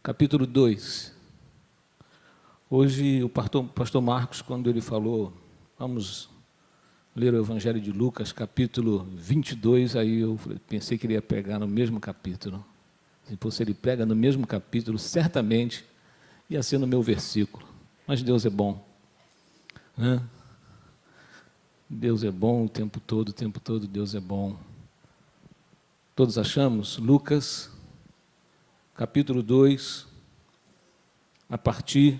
capítulo 2. Hoje o pastor Marcos, quando ele falou, vamos ler o Evangelho de Lucas, capítulo 22, aí eu pensei que ele ia pegar no mesmo capítulo. Se fosse ele pega no mesmo capítulo, certamente ia ser no meu versículo. Mas Deus é bom, né? Deus é bom o tempo todo Deus é bom. Todos achamos? Lucas, capítulo 2, a partir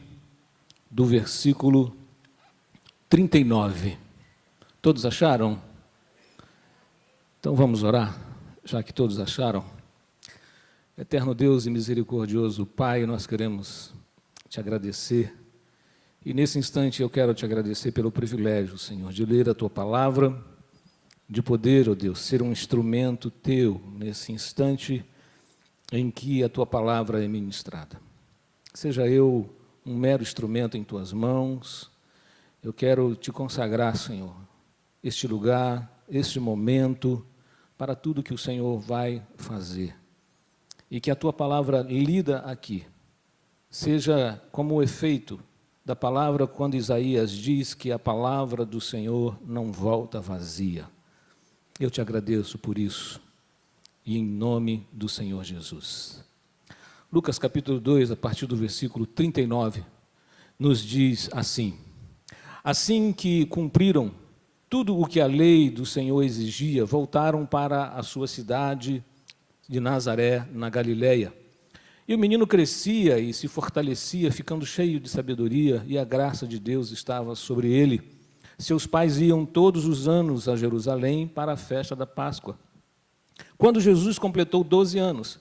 do versículo 39. Todos acharam? Então vamos orar, já que todos acharam. Eterno Deus e misericordioso Pai, nós queremos te agradecer. E nesse instante eu quero te agradecer pelo privilégio, Senhor, de ler a Tua Palavra, de poder, ó Deus, ser um instrumento Teu nesse instante em que a Tua Palavra é ministrada. Seja eu um mero instrumento em Tuas mãos, eu quero te consagrar, Senhor, este lugar, este momento, para tudo que o Senhor vai fazer. E que a Tua Palavra lida aqui seja como o efeito da palavra quando Isaías diz que a palavra do Senhor não volta vazia. Eu te agradeço por isso, e em nome do Senhor Jesus. Lucas capítulo 2, a partir do versículo 39, nos diz assim: assim que cumpriram tudo o que a lei do Senhor exigia, voltaram para a sua cidade de Nazaré, na Galileia. E o menino crescia e se fortalecia, ficando cheio de sabedoria, e a graça de Deus estava sobre ele. Seus pais iam todos os anos a Jerusalém para a festa da Páscoa. Quando Jesus completou 12 anos,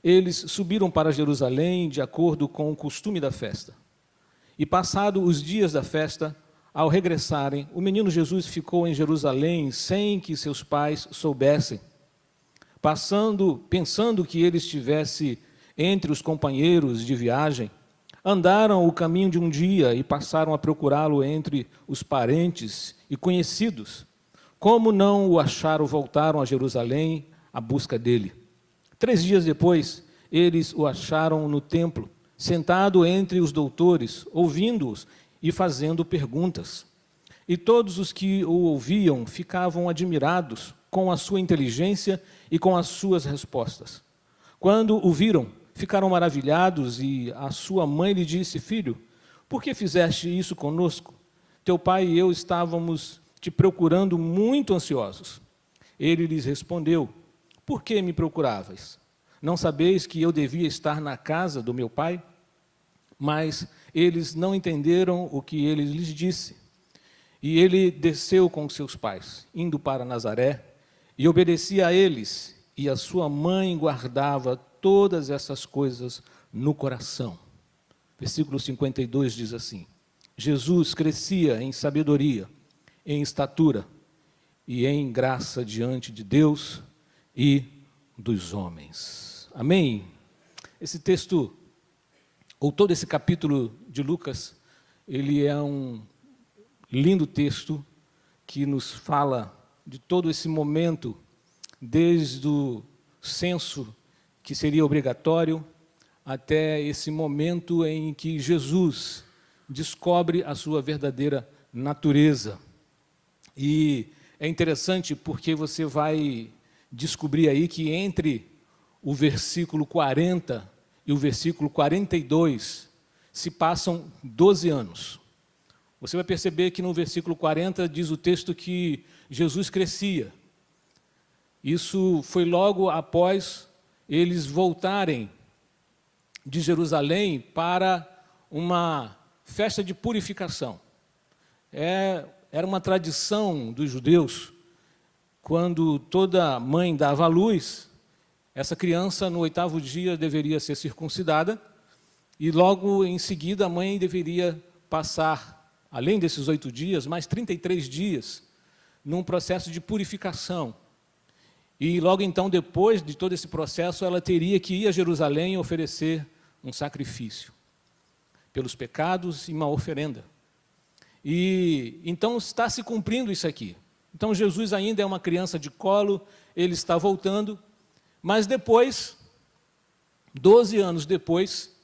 eles subiram para Jerusalém de acordo com o costume da festa. E passados os dias da festa, ao regressarem, o menino Jesus ficou em Jerusalém sem que seus pais soubessem. Pensando que ele estivesse entre os companheiros de viagem, andaram o caminho de um dia e passaram a procurá-lo entre os parentes e conhecidos. Como não o acharam, voltaram a Jerusalém à busca dele. 3 dias depois, eles o acharam no templo, sentado entre os doutores, ouvindo-os e fazendo perguntas. E todos os que o ouviam ficavam admirados com a sua inteligência e com as suas respostas. Quando o viram, ficaram maravilhados, e a sua mãe lhe disse: filho, por que fizeste isso conosco? Teu pai e eu estávamos te procurando muito ansiosos. Ele lhes respondeu: por que me procuravais? Não sabeis que eu devia estar na casa do meu pai? Mas eles não entenderam o que ele lhes disse. E ele desceu com seus pais, indo para Nazaré, e obedecia a eles, e a sua mãe guardava todas essas coisas no coração. Versículo 52 diz assim: Jesus crescia em sabedoria, em estatura e em graça diante de Deus e dos homens. Amém? Esse texto, ou todo esse capítulo de Lucas, ele é um lindo texto que nos fala de todo esse momento, desde o censo que seria obrigatório, até esse momento em que Jesus descobre a sua verdadeira natureza. E é interessante porque você vai descobrir aí que entre o versículo 40 e o versículo 42 se passam 12 anos. Você vai perceber que no versículo 40 diz o texto que Jesus crescia. Isso foi logo após eles voltarem de Jerusalém para uma festa de purificação. Era uma tradição dos judeus, quando toda mãe dava à luz, essa criança no 8º dia deveria ser circuncidada, e logo em seguida a mãe deveria passar, além desses 8 dias, mais 33 dias, num processo de purificação. E logo então, depois de todo esse processo, ela teria que ir a Jerusalém e oferecer um sacrifício pelos pecados e uma oferenda. E então está se cumprindo isso aqui. Então Jesus ainda é uma criança de colo, ele está voltando, mas depois, 12 anos depois,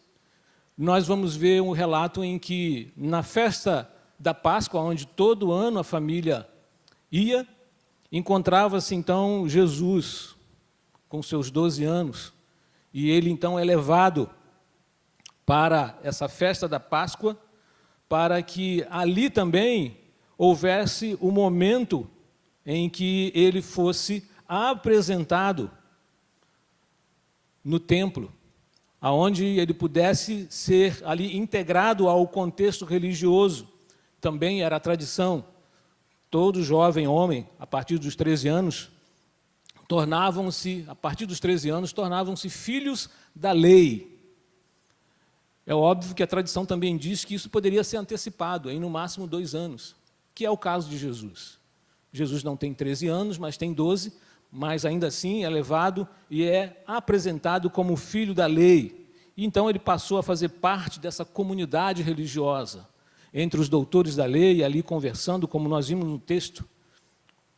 nós vamos ver um relato em que, na festa da Páscoa, onde todo ano a família ia, encontrava-se então Jesus, com seus 12 anos, e ele então é levado para essa festa da Páscoa, para que ali também houvesse o momento em que ele fosse apresentado no templo, aonde ele pudesse ser ali integrado ao contexto religioso. Também era a tradição. Todo jovem homem, a partir dos 13 anos, tornavam-se filhos da lei. É óbvio que a tradição também diz que isso poderia ser antecipado em no máximo 2 anos, que é o caso de Jesus. Jesus não tem 13 anos, mas tem 12, mas ainda assim é levado e é apresentado como filho da lei. E então ele passou a fazer parte dessa comunidade religiosa, entre os doutores da lei, ali conversando, como nós vimos no texto,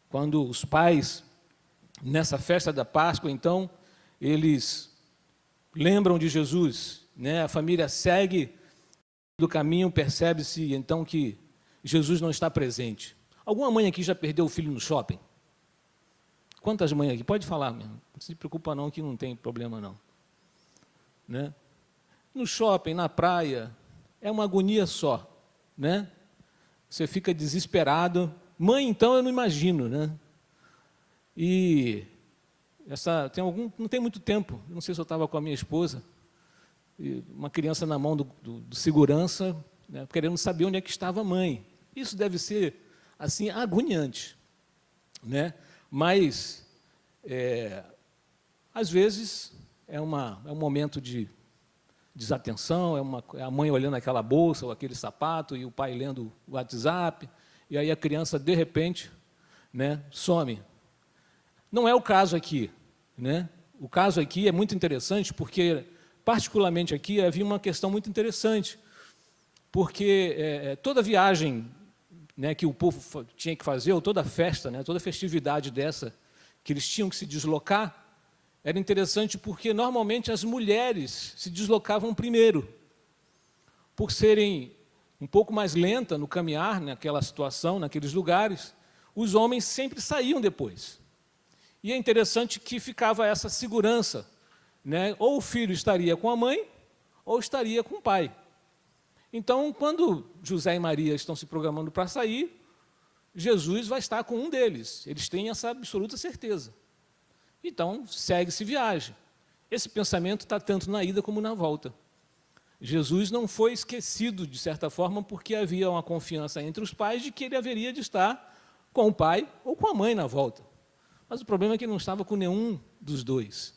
quando os pais, nessa festa da Páscoa, então, eles lembram de Jesus, né? A família segue do caminho, percebe-se então que Jesus não está presente. Alguma mãe aqui já perdeu o filho no shopping? Quantas mães aqui? Pode falar mesmo, não se preocupa não, que não tem problema não. Né? No shopping, na praia, é uma agonia só, né? Você fica desesperado. Mãe, então, eu não imagino, né? E não tem muito tempo, não sei se eu estava com a minha esposa, uma criança na mão do segurança, né, querendo saber onde é que estava a mãe. Isso deve ser, assim, agoniante, né? Mas, às vezes, é um momento de desatenção, é a mãe olhando aquela bolsa ou aquele sapato e o pai lendo o WhatsApp, e aí a criança, de repente, né, some. Não é o caso aqui, né? O caso aqui é muito interessante porque, particularmente aqui, havia uma questão muito interessante, porque toda viagem, né, que o povo tinha que fazer, ou toda festa, né, toda festividade dessa, que eles tinham que se deslocar, era interessante porque, normalmente, as mulheres se deslocavam primeiro, por serem um pouco mais lentas no caminhar, naquela situação, naqueles lugares, os homens sempre saíam depois. E é interessante que ficava essa segurança, né? Ou o filho estaria com a mãe, ou estaria com o pai. Então, quando José e Maria estão se programando para sair, Jesus vai estar com um deles. Eles têm essa absoluta certeza. Então, segue-se viagem. Esse pensamento está tanto na ida como na volta. Jesus não foi esquecido, de certa forma, porque havia uma confiança entre os pais de que ele haveria de estar com o pai ou com a mãe na volta. Mas o problema é que ele não estava com nenhum dos dois.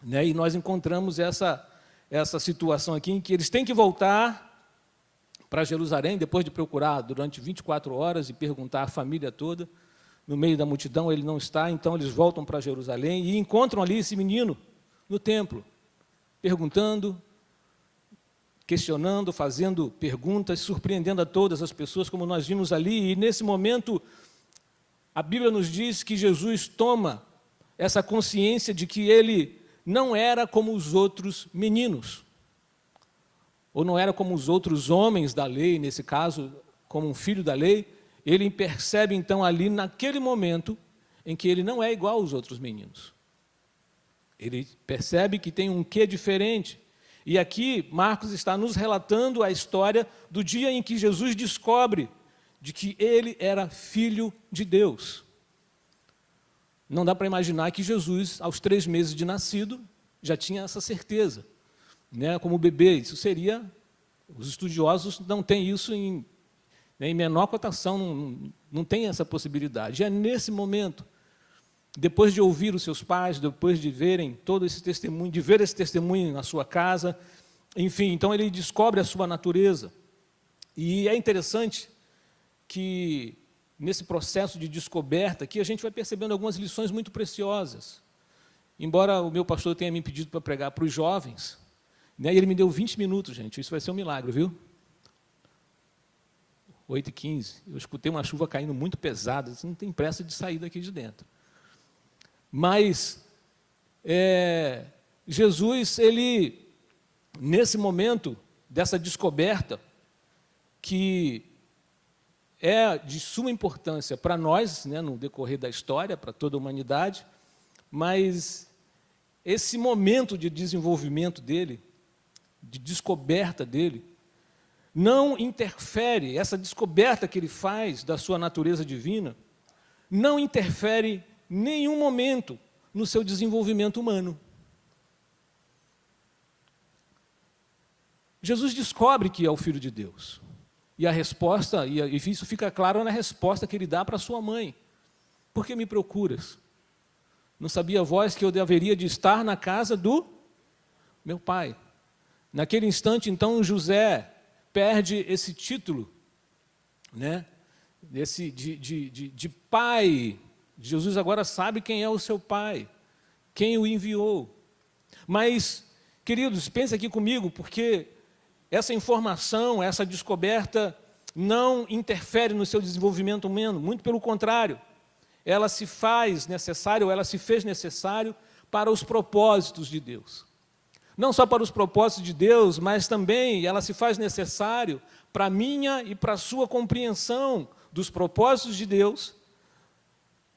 Né? E nós encontramos essa situação aqui em que eles têm que voltar para Jerusalém, depois de procurar durante 24 horas e perguntar à família toda. No meio da multidão ele não está, então eles voltam para Jerusalém e encontram ali esse menino no templo, perguntando, questionando, fazendo perguntas, surpreendendo a todas as pessoas, como nós vimos ali. E nesse momento, a Bíblia nos diz que Jesus toma essa consciência de que ele não era como os outros meninos, ou não era como os outros homens da lei, nesse caso, como um filho da lei. Ele percebe, então, ali, naquele momento, em que ele não é igual aos outros meninos. Ele percebe que tem um quê diferente. E aqui, Marcos está nos relatando a história do dia em que Jesus descobre de que ele era filho de Deus. Não dá para imaginar que Jesus, aos 3 meses de nascido, já tinha essa certeza, né? Como bebê. Isso seria, os estudiosos não têm isso em menor cotação, não tem essa possibilidade. E é nesse momento, depois de ouvir os seus pais, depois de verem todo esse testemunho, de ver esse testemunho na sua casa, enfim, então ele descobre a sua natureza. E é interessante que, nesse processo de descoberta aqui, a gente vai percebendo algumas lições muito preciosas. Embora o meu pastor tenha me pedido para pregar para os jovens, né, ele me deu 20 minutos, gente, isso vai ser um milagre, viu? 8h15, eu escutei uma chuva caindo muito pesada, não tem pressa de sair daqui de dentro. Mas, Jesus, ele, nesse momento, dessa descoberta que é de suma importância para nós, né, no decorrer da história, para toda a humanidade, mas esse momento de desenvolvimento dele, de descoberta dele, não interfere, essa descoberta que ele faz da sua natureza divina, não interfere em nenhum momento no seu desenvolvimento humano. Jesus descobre que é o Filho de Deus. E a resposta, e isso fica claro na resposta que ele dá para sua mãe. Por que me procuras? Não sabia vós que eu deveria de estar na casa do meu pai? Naquele instante, então, José perde esse título, né? de pai. Jesus agora sabe quem é o seu pai, quem o enviou. Mas, queridos, pense aqui comigo, porque essa informação, essa descoberta não interfere no seu desenvolvimento humano, muito pelo contrário, ela se faz necessário, ela se fez necessário para os propósitos de Deus. Não só para os propósitos de Deus, mas também ela se faz necessário para a minha e para a sua compreensão dos propósitos de Deus,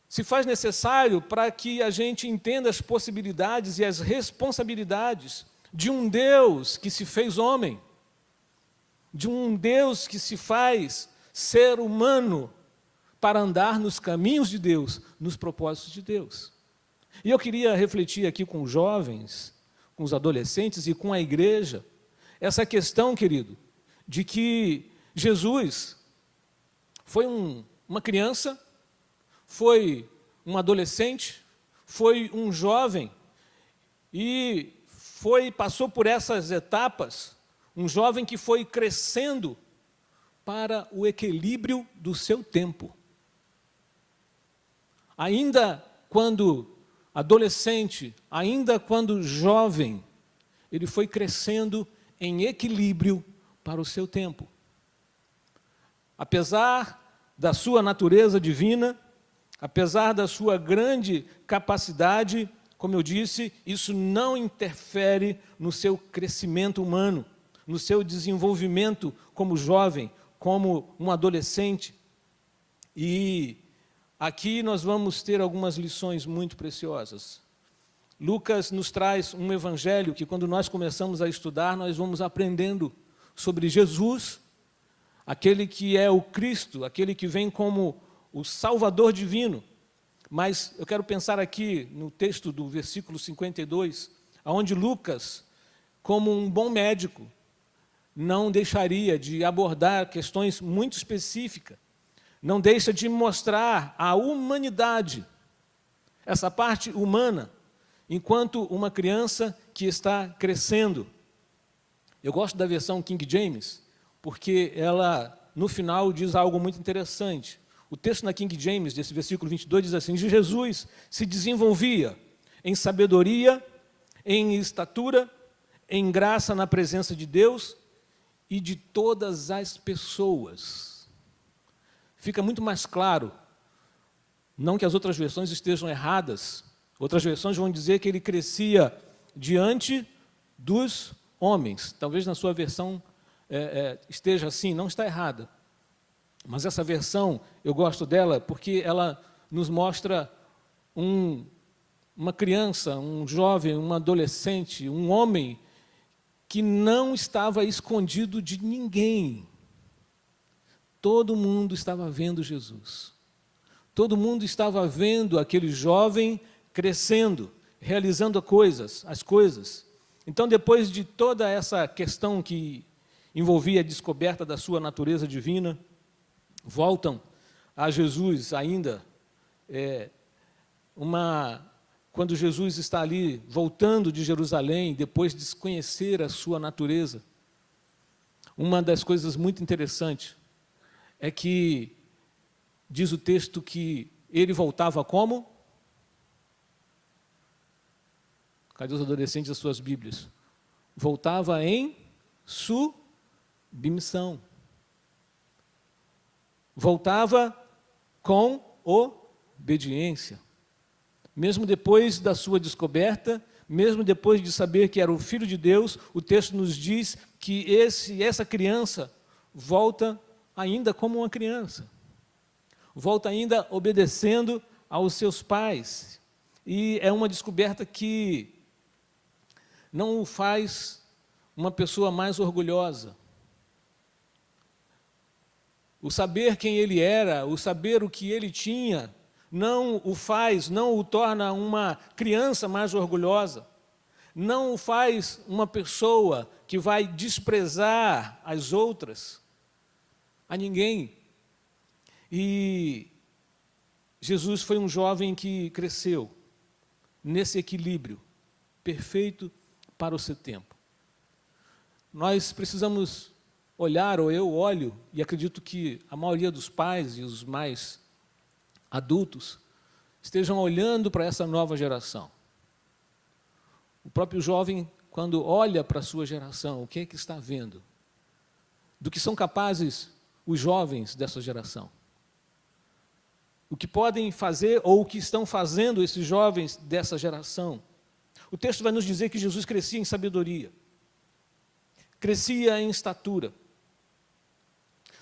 se faz necessário para que a gente entenda as possibilidades e as responsabilidades de um Deus que se fez homem, de um Deus que se faz ser humano para andar nos caminhos de Deus, nos propósitos de Deus. E eu queria refletir aqui com os jovens, com os adolescentes e com a igreja, essa questão, querido, de que Jesus foi uma criança, foi um adolescente, foi um jovem e passou por essas etapas, um jovem que foi crescendo para o equilíbrio do seu tempo. Ainda quando adolescente, ainda quando jovem, ele foi crescendo em equilíbrio para o seu tempo. Apesar da sua natureza divina, apesar da sua grande capacidade, como eu disse, isso não interfere no seu crescimento humano, no seu desenvolvimento como jovem, como um adolescente. E aqui nós vamos ter algumas lições muito preciosas. Lucas nos traz um evangelho que, quando nós começamos a estudar, nós vamos aprendendo sobre Jesus, aquele que é o Cristo, aquele que vem como o Salvador divino. Mas eu quero pensar aqui no texto do versículo 52, onde Lucas, como um bom médico, não deixaria de abordar questões muito específicas, não deixa de mostrar a humanidade, essa parte humana, enquanto uma criança que está crescendo. Eu gosto da versão King James, porque ela, no final, diz algo muito interessante. O texto na King James, desse versículo 22, diz assim: Jesus se desenvolvia em sabedoria, em estatura, em graça na presença de Deus e de todas as pessoas. Fica muito mais claro, não que as outras versões estejam erradas, outras versões vão dizer que ele crescia diante dos homens. Talvez na sua versão esteja assim, não está errada. Mas essa versão, eu gosto dela porque ela nos mostra uma criança, um jovem, um adolescente, um homem que não estava escondido de ninguém. Todo mundo estava vendo Jesus. Todo mundo estava vendo aquele jovem crescendo, realizando as coisas. Então, depois de toda essa questão que envolvia a descoberta da sua natureza divina, voltam a Jesus ainda, quando Jesus está ali voltando de Jerusalém, depois de conhecer a sua natureza. Uma das coisas muito interessantes é que diz o texto que ele voltava como? Cadê os adolescentes das suas Bíblias? Voltava em submissão. Voltava com obediência. Mesmo depois da sua descoberta, mesmo depois de saber que era o Filho de Deus, o texto nos diz que essa criança volta ainda como uma criança, volta ainda obedecendo aos seus pais. E é uma descoberta que não o faz uma pessoa mais orgulhosa. O saber quem ele era, o saber o que ele tinha, não o torna uma criança mais orgulhosa, não o faz uma pessoa que vai desprezar as outras, a ninguém. E Jesus foi um jovem que cresceu nesse equilíbrio perfeito para o seu tempo. Nós precisamos olhar, ou eu olho, e acredito que a maioria dos pais e os mais adultos estejam olhando para essa nova geração. O próprio jovem, quando olha para a sua geração, o que é que está vendo? Do que são capazes os jovens dessa geração? O que podem fazer ou o que estão fazendo esses jovens dessa geração? O texto vai nos dizer que Jesus crescia em sabedoria, crescia em estatura.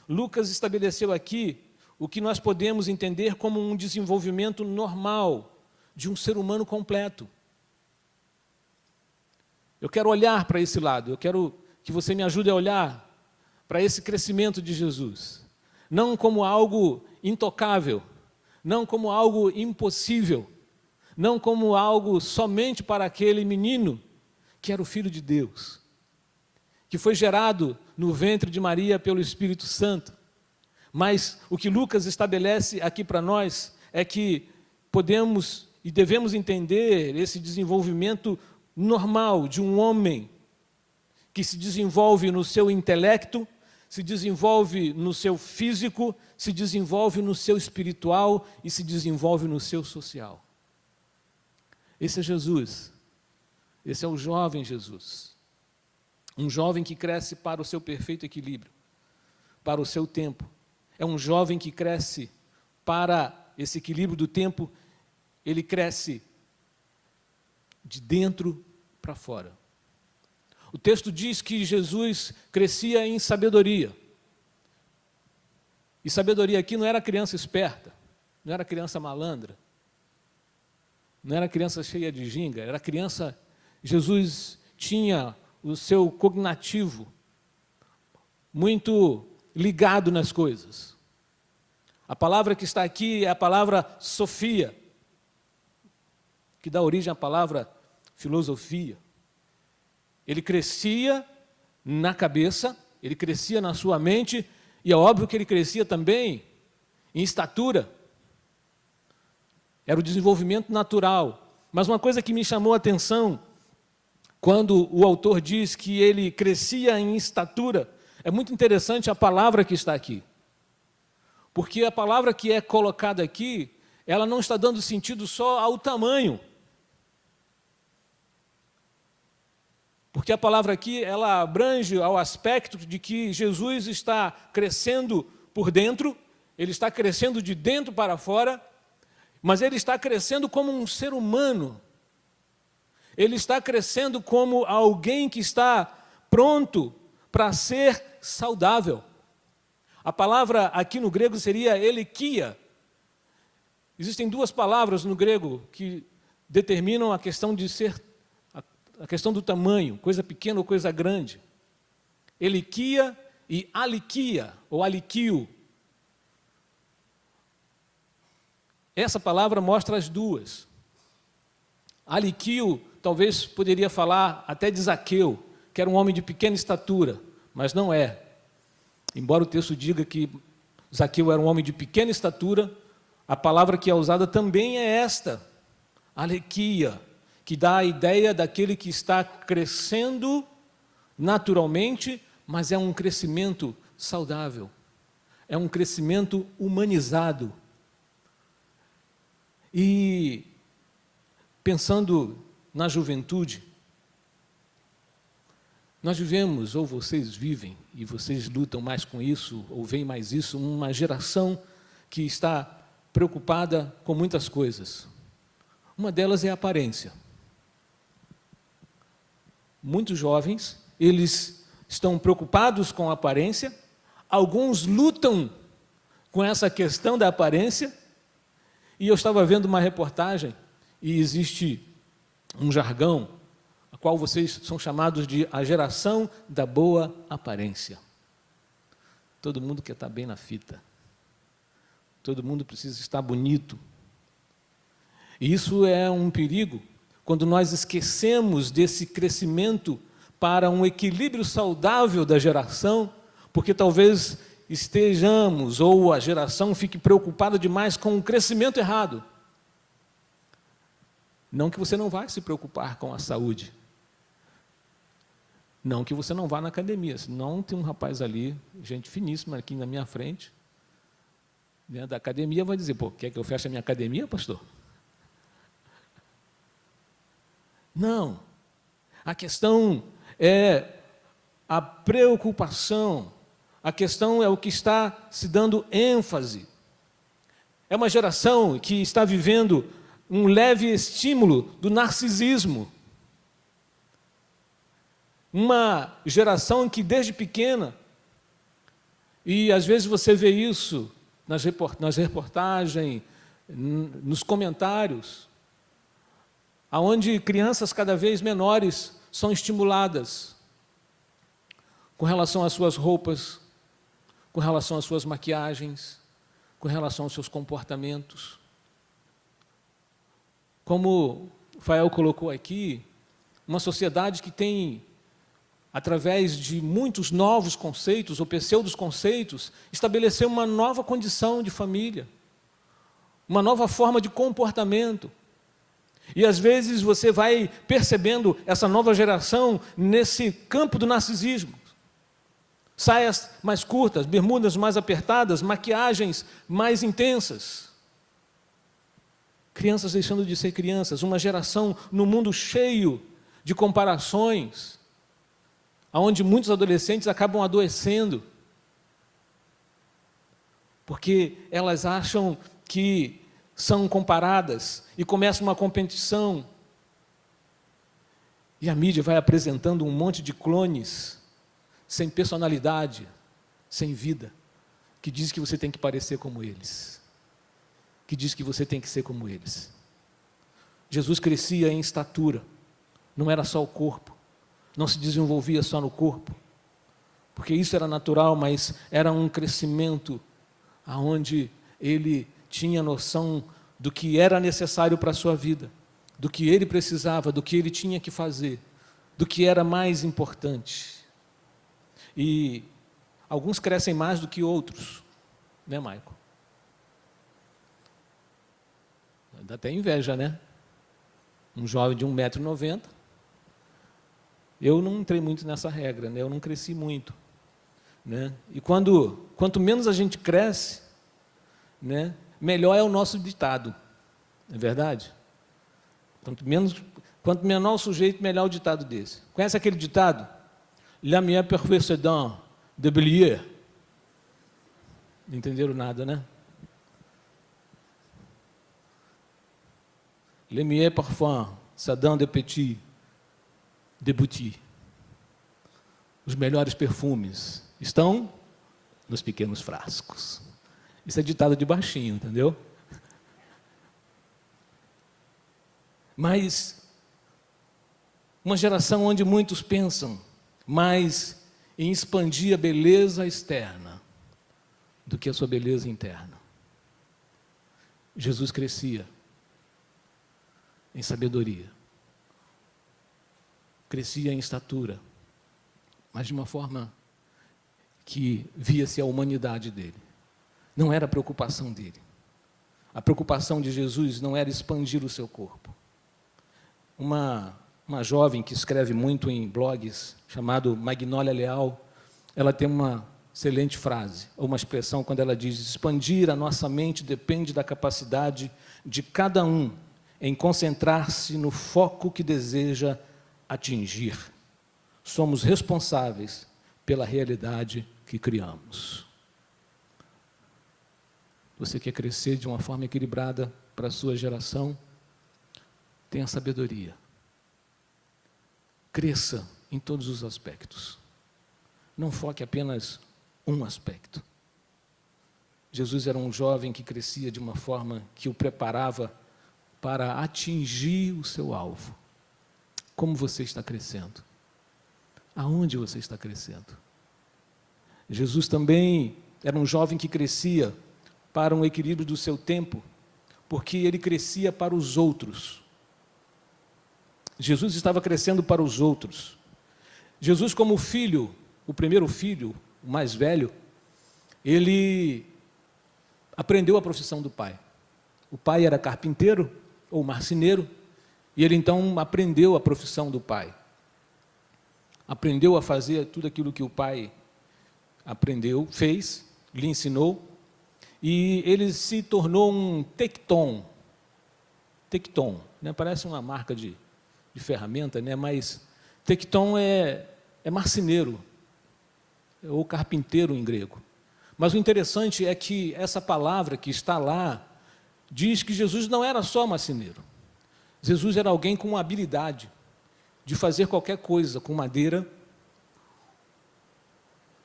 Lucas estabeleceu aqui o que nós podemos entender como um desenvolvimento normal de um ser humano completo. Eu quero olhar para esse lado, eu quero que você me ajude a olhar para esse crescimento de Jesus, não como algo intocável, não como algo impossível, não como algo somente para aquele menino que era o Filho de Deus, que foi gerado no ventre de Maria pelo Espírito Santo. Mas o que Lucas estabelece aqui para nós é que podemos e devemos entender esse desenvolvimento normal de um homem que se desenvolve no seu intelecto, se desenvolve no seu físico, se desenvolve no seu espiritual e se desenvolve no seu social. Esse é Jesus, esse é o jovem Jesus, um jovem que cresce para o seu perfeito equilíbrio, para o seu tempo. É um jovem que cresce para esse equilíbrio do tempo, ele cresce de dentro para fora. O texto diz que Jesus crescia em sabedoria. E sabedoria aqui não era criança esperta, não era criança malandra, não era criança cheia de ginga, era criança. Jesus tinha o seu cognitivo muito ligado nas coisas. A palavra que está aqui é a palavra sofia, que dá origem à palavra filosofia. Ele crescia na cabeça, ele crescia na sua mente, e é óbvio que ele crescia também em estatura. Era o desenvolvimento natural. Mas uma coisa que me chamou a atenção, quando o autor diz que ele crescia em estatura, é muito interessante a palavra que está aqui. Porque a palavra que é colocada aqui, ela não está dando sentido só ao tamanho. Porque a palavra aqui, ela abrange ao aspecto de que Jesus está crescendo por dentro, ele está crescendo de dentro para fora, mas ele está crescendo como um ser humano. Ele está crescendo como alguém que está pronto para ser saudável. A palavra aqui no grego seria elekia. Existem duas palavras no grego que determinam a questão de ser, a questão do tamanho, coisa pequena ou coisa grande. Elikia e alikia, ou alikio. Essa palavra mostra as duas. Alikio talvez poderia falar até de Zaqueu, que era um homem de pequena estatura, mas não é. Embora o texto diga que Zaqueu era um homem de pequena estatura, a palavra que é usada também é esta, alequia, que dá a ideia daquele que está crescendo naturalmente, mas é um crescimento saudável, é um crescimento humanizado. E pensando na juventude, nós vivemos, ou vocês vivem, e vocês lutam mais com isso, ou veem mais isso, uma geração que está preocupada com muitas coisas. Uma delas é a aparência. muitos jovens, eles estão preocupados com a aparência, alguns lutam com essa questão da aparência, e eu estava vendo uma reportagem, e existe um jargão, a qual vocês são chamados de a geração da boa aparência. Todo mundo quer estar bem na fita. Todo mundo precisa estar bonito. E isso é um perigo, quando nós esquecemos desse crescimento para um equilíbrio saudável da geração, porque talvez estejamos, ou a geração fique preocupada demais com o crescimento errado. Não que você não vai se preocupar com a saúde. Não que você não vá na academia. Senão tem um rapaz ali, gente finíssima aqui na minha frente, né, da academia, vai dizer, pô, quer que eu feche a minha academia, pastor? Não. A questão é a preocupação. A questão é o que está se dando ênfase. É uma geração que está vivendo um leve estímulo do narcisismo. Uma geração que desde pequena, e às vezes você vê isso nas reportagens, nos comentários, aonde crianças cada vez menores são estimuladas com relação às suas roupas, com relação às suas maquiagens, com relação aos seus comportamentos. Como o Fael colocou aqui, uma sociedade que tem, através de muitos novos conceitos ou pseudos conceitos, estabeleceu uma nova condição de família, uma nova forma de comportamento. E às vezes você vai percebendo essa nova geração nesse campo do narcisismo. Saias mais curtas, bermudas mais apertadas, maquiagens mais intensas. Crianças deixando de ser crianças, uma geração no mundo cheio de comparações, onde muitos adolescentes acabam adoecendo, porque elas acham que são comparadas e começa uma competição. E a mídia vai apresentando um monte de clones, sem personalidade, sem vida, que diz que você tem que parecer como eles, que diz que você tem que ser como eles. Jesus crescia em estatura, não era só o corpo, não se desenvolvia só no corpo, porque isso era natural, mas era um crescimento aonde ele tinha noção do que era necessário para a sua vida, do que ele precisava, do que ele tinha que fazer, do que era mais importante. E alguns crescem mais do que outros, né, Maico? Dá até inveja, né? Um jovem de 1,90 m. Eu não entrei muito nessa regra, né? Eu não cresci muito, né? E quanto menos a gente cresce, né, melhor é o nosso ditado, não é verdade? Quanto menor o sujeito, melhor o ditado desse. Conhece aquele ditado? La mienne perfection de Bélier. Não entenderam nada, né? Le mieux parfum, ça donne de petit, de bouti. Os melhores perfumes estão nos pequenos frascos. Isso é ditado de baixinho, entendeu? Mas uma geração onde muitos pensam mais em expandir a beleza externa do que a sua beleza interna. Jesus crescia em sabedoria, crescia em estatura, mas de uma forma que via-se a humanidade dele. Não era a preocupação dele. A preocupação de Jesus não era expandir o seu corpo. Uma jovem que escreve muito em blogs, chamado Magnólia Leal, ela tem uma excelente frase, ou uma expressão, quando ela diz: expandir a nossa mente depende da capacidade de cada um em concentrar-se no foco que deseja atingir. Somos responsáveis pela realidade que criamos. Você quer crescer de uma forma equilibrada para a sua geração? Tenha sabedoria. cresça em todos os aspectos. Não foque apenas um aspecto. Jesus era um jovem que crescia de uma forma que o preparava para atingir o seu alvo. Como você está crescendo? Aonde você está crescendo? Jesus também era um jovem que crescia para um equilíbrio do seu tempo, porque ele crescia para os outros. Jesus estava crescendo para os outros. Jesus, como filho, o primeiro filho, o mais velho, ele aprendeu a profissão do pai. O pai era carpinteiro ou marceneiro, e ele então aprendeu a profissão do pai. Aprendeu a fazer tudo aquilo que o pai aprendeu, fez, lhe ensinou, e ele se tornou um tecton. Tecton, né? Parece uma marca de ferramenta, né? Mas tecton é marceneiro, ou carpinteiro em grego. Mas o interessante é que essa palavra que está lá diz que Jesus não era só marceneiro. Jesus era alguém com uma habilidade de fazer qualquer coisa com madeira,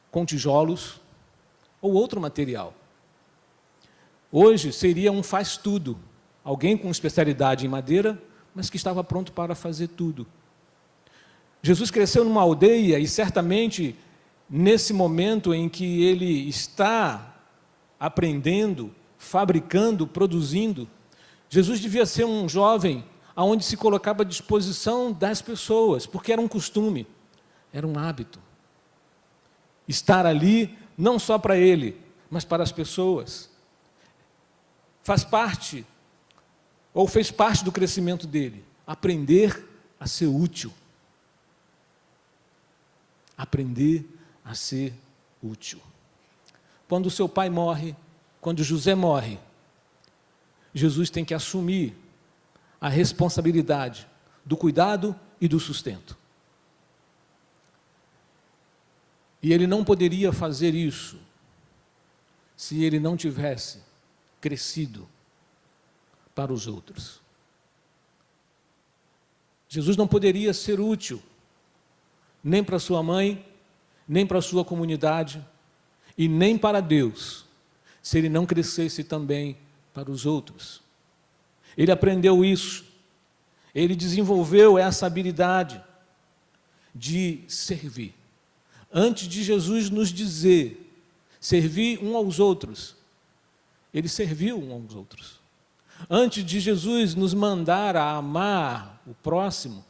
com tijolos ou outro material. Hoje seria um faz-tudo, alguém com especialidade em madeira, mas que estava pronto para fazer tudo. Jesus cresceu numa aldeia e certamente nesse momento em que ele está aprendendo, fabricando, produzindo, Jesus devia ser um jovem onde se colocava à disposição das pessoas, porque era um costume, era um hábito. Estar ali não só para ele, mas para as pessoas. Faz parte, ou fez parte do crescimento dele, aprender a ser útil. Aprender a ser útil. Quando o seu pai morre, quando José morre, Jesus tem que assumir a responsabilidade do cuidado e do sustento. E ele não poderia fazer isso se ele não tivesse crescido para os outros. Jesus não poderia ser útil nem para sua mãe, nem para a sua comunidade, e nem para Deus, se ele não crescesse também para os outros. Ele aprendeu isso, ele desenvolveu essa habilidade de servir. Antes de Jesus nos dizer, servir um aos outros, ele serviu um aos outros. Antes de Jesus nos mandar a amar o próximo,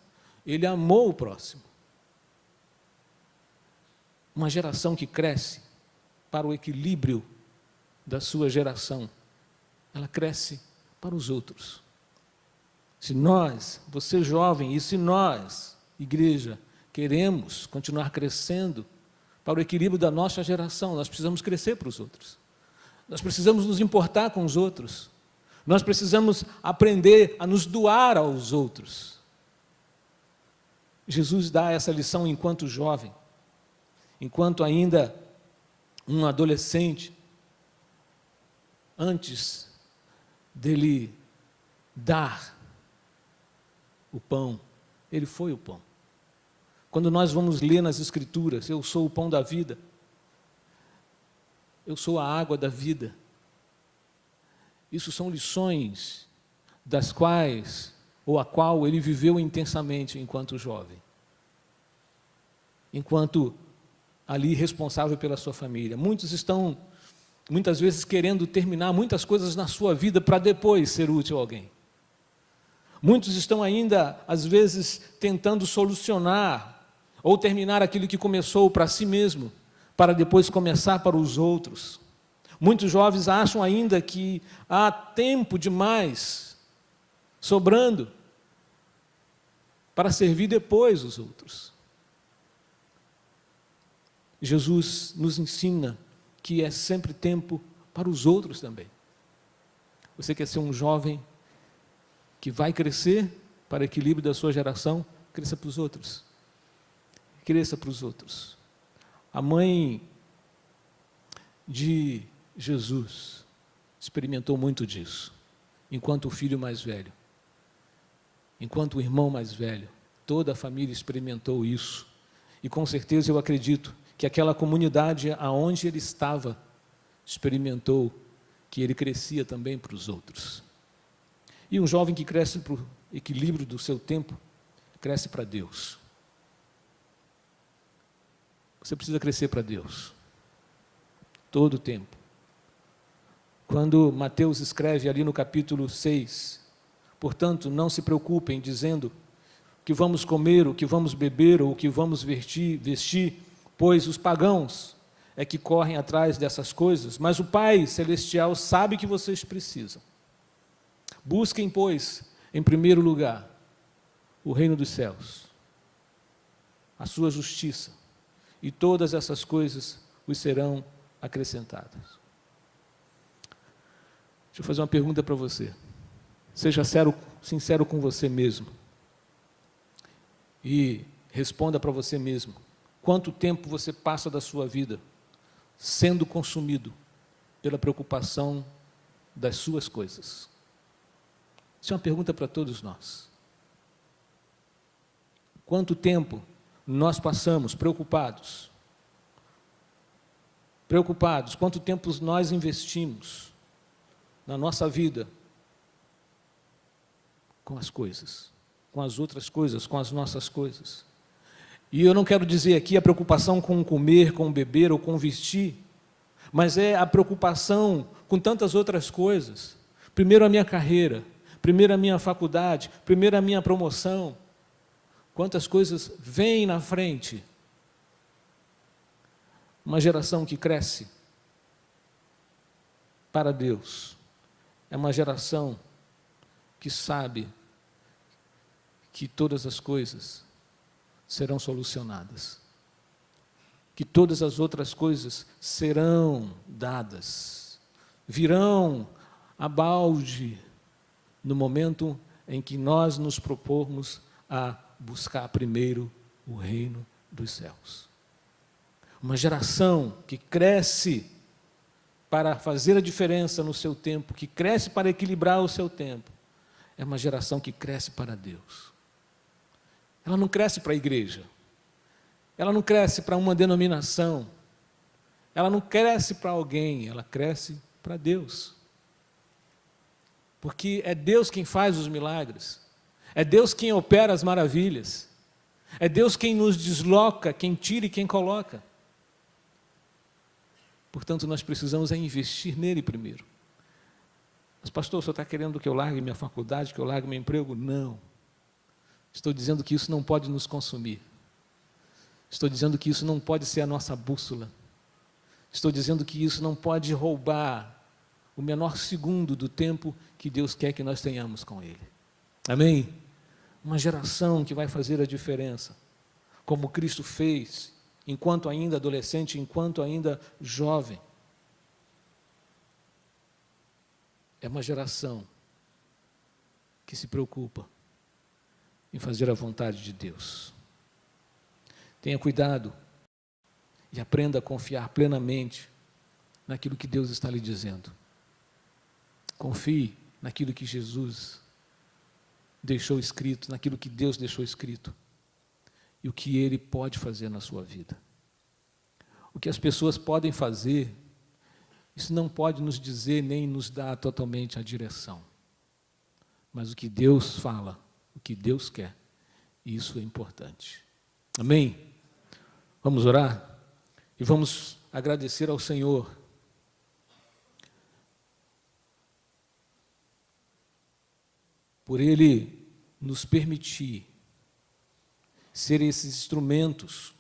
ele amou o próximo. Uma geração que cresce para o equilíbrio da sua geração, ela cresce para os outros. Se nós, você jovem, e se nós, igreja, queremos continuar crescendo para o equilíbrio da nossa geração, nós precisamos crescer para os outros. Nós precisamos nos importar com os outros. Nós precisamos aprender a nos doar aos outros. Jesus dá essa lição enquanto jovem, enquanto ainda um adolescente, antes dele dar o pão, ele foi o pão. Quando nós vamos ler nas Escrituras, eu sou o pão da vida, eu sou a água da vida. Isso são lições das quais, ou a qual ele viveu intensamente enquanto jovem. Enquanto ali responsável pela sua família. Muitos estão, muitas vezes, querendo terminar muitas coisas na sua vida para depois ser útil a alguém. Muitos estão ainda, às vezes, tentando solucionar ou terminar aquilo que começou para si mesmo, para depois começar para os outros. Muitos jovens acham ainda que há tempo demais sobrando para servir depois os outros. Jesus nos ensina que é sempre tempo para os outros também. Você quer ser um jovem que vai crescer para o equilíbrio da sua geração? Cresça para os outros. Cresça para os outros. A mãe de Jesus experimentou muito disso, enquanto o filho mais velho, enquanto o irmão mais velho Toda a família experimentou isso. E com certeza eu acredito que aquela comunidade aonde ele estava experimentou que ele crescia também para os outros. E um jovem que cresce para o equilíbrio do seu tempo, cresce para Deus. Você precisa crescer para Deus. Todo o tempo. Quando Mateus escreve ali no capítulo 6, portanto, não se preocupem dizendo o que vamos comer, o que vamos beber, ou o que vamos vestir, pois os pagãos é que correm atrás dessas coisas, mas o Pai Celestial sabe que vocês precisam. Busquem, pois, em primeiro lugar, o reino dos céus, a sua justiça, e todas essas coisas os serão acrescentadas. Deixa eu fazer uma pergunta para você. Seja sincero com você mesmo. E responda para você mesmo. Quanto tempo você passa da sua vida sendo consumido pela preocupação das suas coisas? Isso é uma pergunta para todos nós. Quanto tempo nós passamos preocupados? Quanto tempo nós investimos na nossa vida com as coisas, com as outras coisas, com as nossas coisas? E eu não quero dizer aqui a preocupação com comer, com beber ou com vestir, mas é a preocupação com tantas outras coisas. Primeiro a minha carreira, primeiro a minha faculdade, primeiro a minha promoção. Quantas coisas vêm na frente. Uma geração que cresce para Deus é uma geração que sabe que todas as coisas serão solucionadas, que todas as outras coisas serão dadas, virão a balde no momento em que nós nos propormos a buscar primeiro o reino dos céus. Uma geração que cresce para fazer a diferença no seu tempo, que cresce para equilibrar o seu tempo, é uma geração que cresce para Deus. Ela não cresce para a igreja, ela não cresce para uma denominação, ela não cresce para alguém, ela cresce para Deus. Porque é Deus quem faz os milagres, é Deus quem opera as maravilhas, é Deus quem nos desloca, quem tira e quem coloca. Portanto, nós precisamos investir nele primeiro. Mas, pastor, o senhor está querendo que eu largue minha faculdade, que eu largue meu emprego? Não. Estou dizendo que isso não pode nos consumir. Estou dizendo que isso não pode ser a nossa bússola. Estou dizendo que isso não pode roubar o menor segundo do tempo que Deus quer que nós tenhamos com Ele. Amém? Uma geração que vai fazer a diferença, como Cristo fez, enquanto ainda adolescente, enquanto ainda jovem. É uma geração que se preocupa em fazer a vontade de Deus. Tenha cuidado e aprenda a confiar plenamente naquilo que Deus está lhe dizendo. Confie naquilo que Jesus deixou escrito, naquilo que Deus deixou escrito e o que Ele pode fazer na sua vida. O que as pessoas podem fazer, isso não pode nos dizer nem nos dar totalmente a direção. Mas o que Deus fala, o que Deus quer, isso é importante. Amém? Vamos orar? E vamos agradecer ao Senhor por Ele nos permitir ser esses instrumentos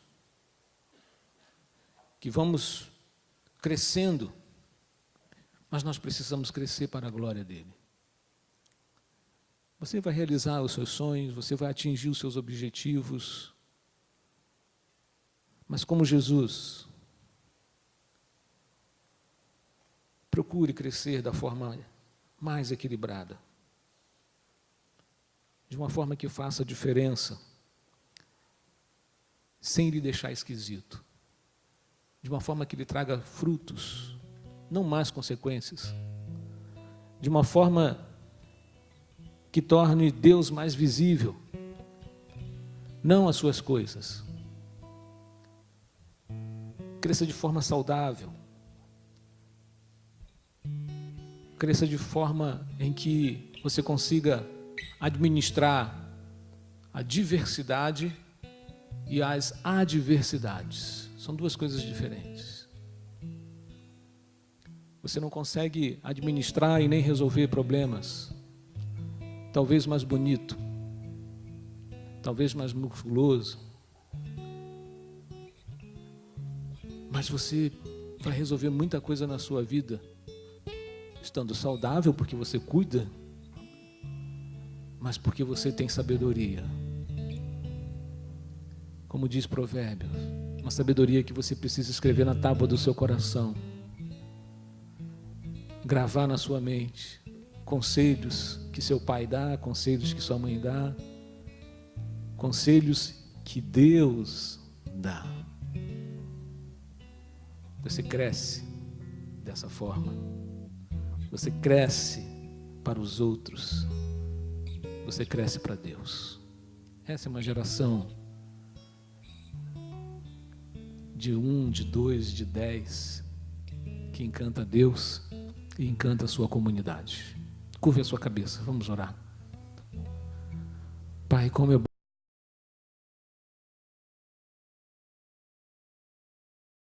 que vamos crescendo, mas nós precisamos crescer para a glória dEle. Você vai realizar os seus sonhos, você vai atingir os seus objetivos, mas como Jesus, procure crescer da forma mais equilibrada, de uma forma que faça diferença, sem lhe deixar esquisito, de uma forma que lhe traga frutos, não mais consequências, de uma forma que torne Deus mais visível, não as suas coisas. Cresça de forma saudável. Cresça de forma em que você consiga administrar a diversidade e as adversidades. São duas coisas diferentes. Você não consegue administrar e nem resolver problemas. Talvez mais bonito, talvez mais musculoso, mas você vai resolver muita coisa na sua vida estando saudável, porque você cuida, mas porque você tem sabedoria. Como diz Provérbios, uma sabedoria que você precisa escrever na tábua do seu coração, gravar na sua mente, conselhos que seu pai dá, conselhos que sua mãe dá, conselhos que Deus dá. Você cresce dessa forma. Você cresce para os outros. Você cresce para Deus. Essa é uma geração de 1, de 2, de 10, que encanta Deus e encanta a sua comunidade. Curve a sua cabeça, vamos orar. Pai, como é bom